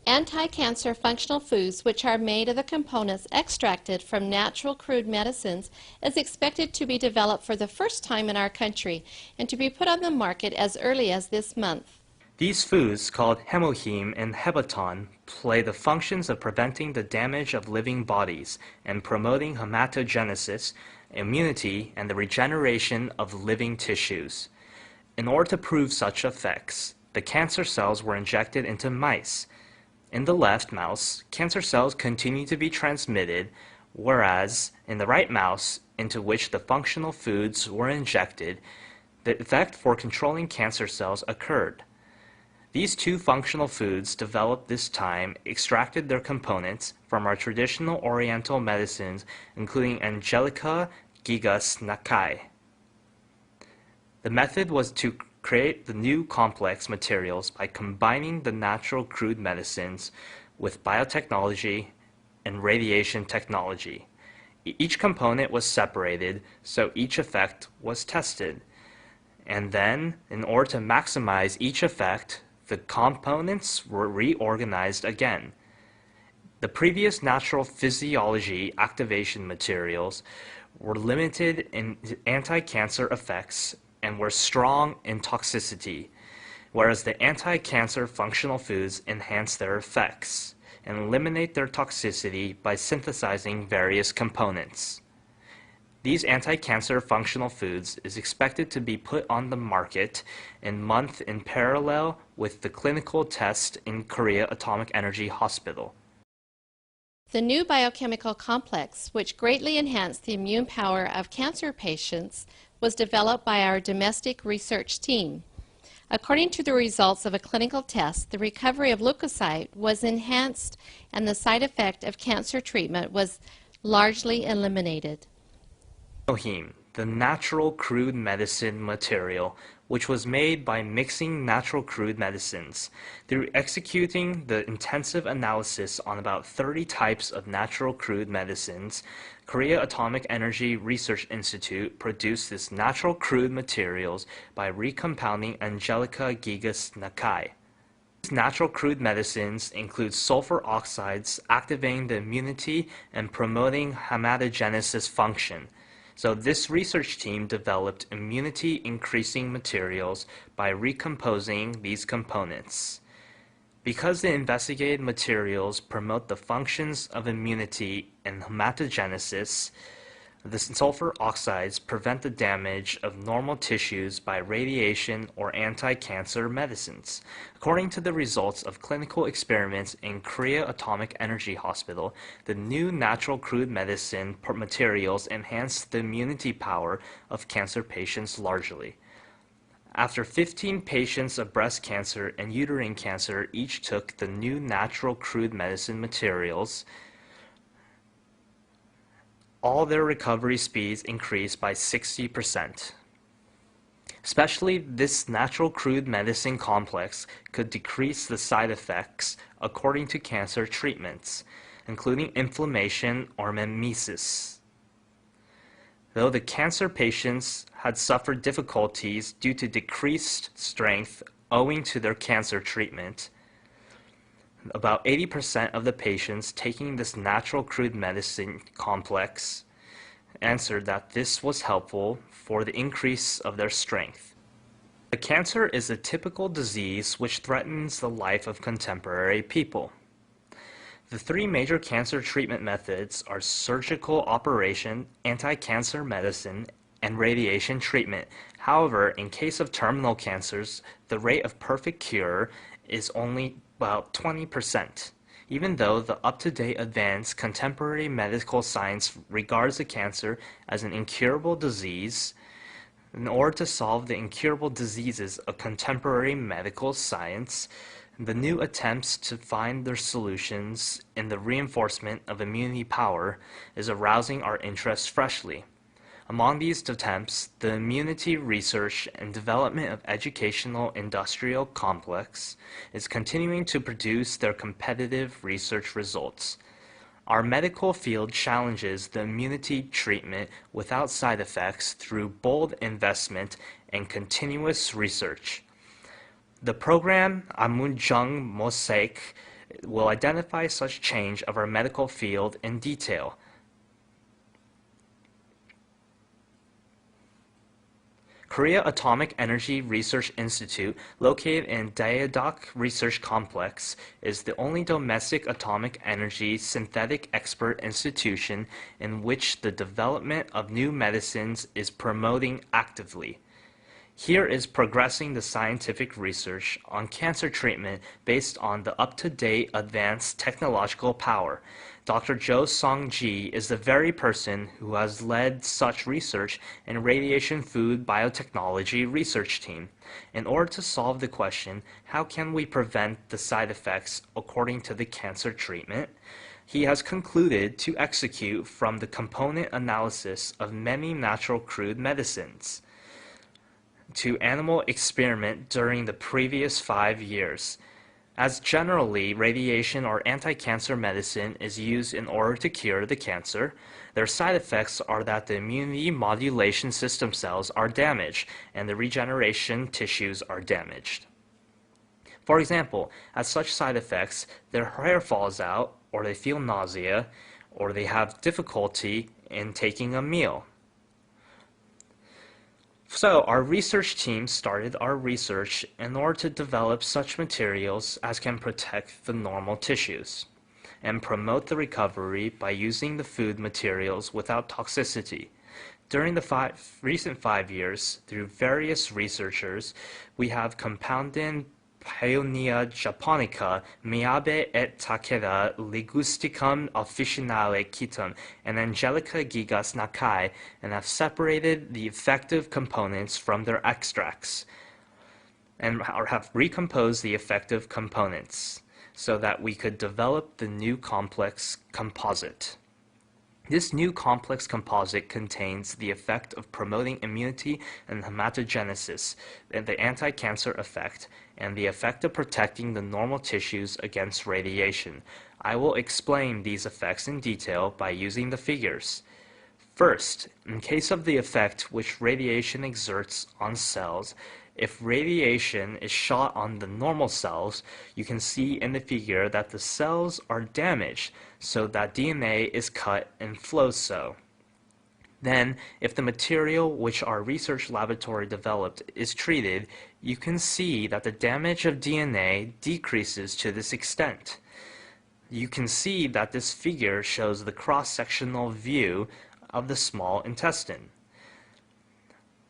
Anti-cancer functional foods, which are made of the components extracted from natural crude medicines, is expected to be developed for the first time in our country and to be put on the market as early as this month. These foods, called HemoHIM and Hebaton, play the functions of preventing the damage of living bodies and promoting hematogenesis, immunity, and the regeneration of living tissues. In order to prove such effects, the cancer cells were injected into mice. In the left mouse, cancer cells continue to be transmitted, whereas in the right mouse, into which the functional foods were injected, the effect for controlling cancer cells occurred. These two functional foods developed this time extracted their components from our traditional oriental medicines, including Angelica gigas Nakai. The method was to create the new complex materials by combining the natural crude medicines with biotechnology and radiation technology. Each component was separated, so each effect was tested. And then, in order to maximize each effect, the components were reorganized again. The previous natural physiology activation materials were limited in anti-cancer effects and were strong in toxicity, whereas the anti-cancer functional foods enhance their effects and eliminate their toxicity by synthesizing various components. These anti-cancer functional foods is expected to be put on the market in month in parallel with the clinical test in Korea Atomic Energy Hospital. The new biochemical complex, which greatly enhanced the immune power of cancer patients, was developed by our domestic research team. According to the results of a clinical test, the recovery of leukocyte was enhanced and the side effect of cancer treatment was largely eliminated. HemoHIM, the natural crude medicine material, which was made by mixing natural crude medicines. Through executing the intensive analysis on about 30 types of natural crude medicines, Korea Atomic Energy Research Institute produced this natural crude materials by recompounding Angelica gigas Nakai. These natural crude medicines include sulfur oxides activating the immunity and promoting hematogenesis function. So this research team developed immunity-increasing materials by recomposing these components. Because the investigated materials promote the functions of immunity and hematogenesis, the sulfur oxides prevent the damage of normal tissues by radiation or anti-cancer medicines. According to the results of clinical experiments in Korea Atomic Energy Hospital, the new natural crude medicine materials enhance the immunity power of cancer patients largely. After 15 patients of breast cancer and uterine cancer each took the new natural crude medicine materials, all their recovery speeds increased by 60%. Especially this natural crude medicine complex could decrease the side effects according to cancer treatments, including inflammation or mimesis. Though the cancer patients had suffered difficulties due to decreased strength owing to their cancer treatment, about 80% of the patients taking this natural crude medicine complex answered that this was helpful for the increase of their strength. The cancer is a typical disease which threatens the life of contemporary people. The three major cancer treatment methods are surgical operation, anti-cancer medicine, and radiation treatment. However, in case of terminal cancers, the rate of perfect cure is only about 20%. Even though the up-to-date advanced contemporary medical science regards the cancer as an incurable disease, in order to solve the incurable diseases of contemporary medical science, the new attempts to find their solutions in the reinforcement of immunity power is arousing our interest freshly. Among these attempts, the immunity research and development of educational industrial complex is continuing to produce their competitive research results. Our medical field challenges the immunity treatment without side effects through bold investment and continuous research. The program Amunjung Mosaic will identify such change of our medical field in detail. Korea Atomic Energy Research Institute, located in Daejeok Research Complex, is the only domestic atomic energy synthetic expert institution in which the development of new medicines is promoting actively. Here is progressing the scientific research on cancer treatment based on the up-to-date advanced technological power. Dr. Jo Song-ji is the very person who has led such research in radiation food biotechnology research team. In order to solve the question, how can we prevent the side effects according to the cancer treatment? He has concluded to execute from the component analysis of many natural crude medicines to animal experiment during the previous 5 years. As generally, radiation or anti-cancer medicine is used in order to cure the cancer, their side effects are that the immunity modulation system cells are damaged and the regeneration tissues are damaged. For example, as such side effects, their hair falls out, or they feel nausea, or they have difficulty in taking a meal. So our research team started our research in order to develop such materials as can protect the normal tissues and promote the recovery by using the food materials without toxicity. During the recent 5 years, through various researchers, we have compounded Paeonia japonica, Miyabe et Takeda, Ligusticum officinale Kitum, and Angelica gigas Nakai, and have separated the effective components from their extracts, and have recomposed the effective components, so that we could develop the new complex composite. This new complex composite contains the effect of promoting immunity and hematogenesis, and the anti-cancer effect, and the effect of protecting the normal tissues against radiation. I will explain these effects in detail by using the figures. First, in case of the effect which radiation exerts on cells, if radiation is shot on the normal cells, you can see in the figure that the cells are damaged, so that DNA is cut and flows so. Then, if the material which our research laboratory developed is treated, you can see that the damage of DNA decreases to this extent. You can see that this figure shows the cross-sectional view of the small intestine.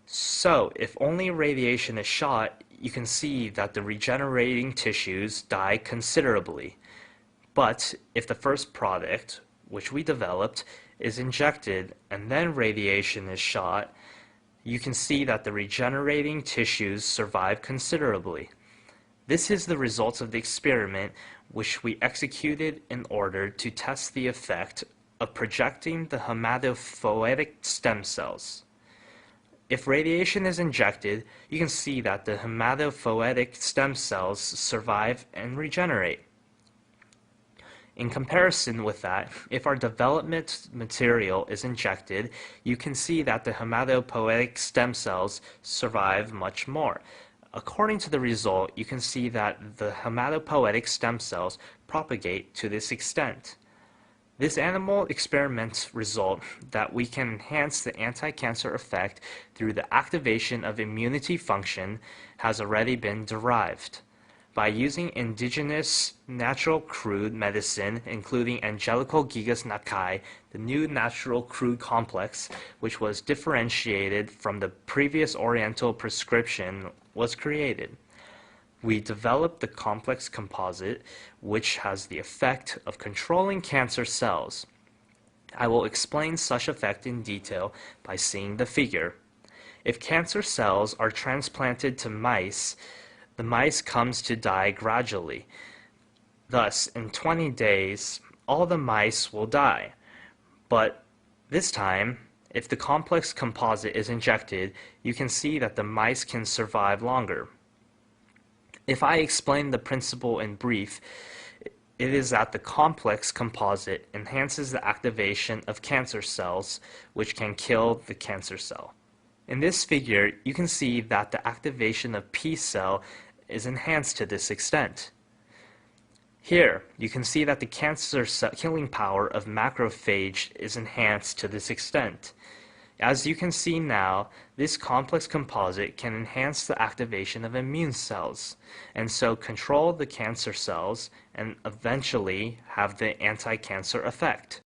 So, if only radiation is shot, you can see that the regenerating tissues die considerably. But if the first product, which we developed, is injected and then radiation is shot, you can see that the regenerating tissues survive considerably. This is the results of the experiment which we executed in order to test the effect of projecting the hematopoietic stem cells. If radiation is injected, you can see that the hematopoietic stem cells survive and regenerate. In comparison with that, if our development material is injected, you can see that the hematopoietic stem cells survive much more. According to the result, you can see that the hematopoietic stem cells propagate to this extent. This animal experiment result that we can enhance the anti-cancer effect through the activation of immunity function has already been derived. By using indigenous natural crude medicine, including Angelical gigas Nakai, the new natural crude complex, which was differentiated from the previous Oriental prescription, was created. We developed the complex composite, which has the effect of controlling cancer cells. I will explain such effect in detail by seeing the figure. If cancer cells are transplanted to mice, the mice comes to die gradually. Thus, in 20 days, all the mice will die. But this time, if the complex composite is injected, you can see that the mice can survive longer. If I explain the principle in brief, it is that the complex composite enhances the activation of cancer cells, which can kill the cancer cell. In this figure, you can see that the activation of P cell is enhanced to this extent. Here, you can see that the cancer killing power of macrophage is enhanced to this extent. As you can see now, this complex composite can enhance the activation of immune cells, and so control the cancer cells and eventually have the anti-cancer effect.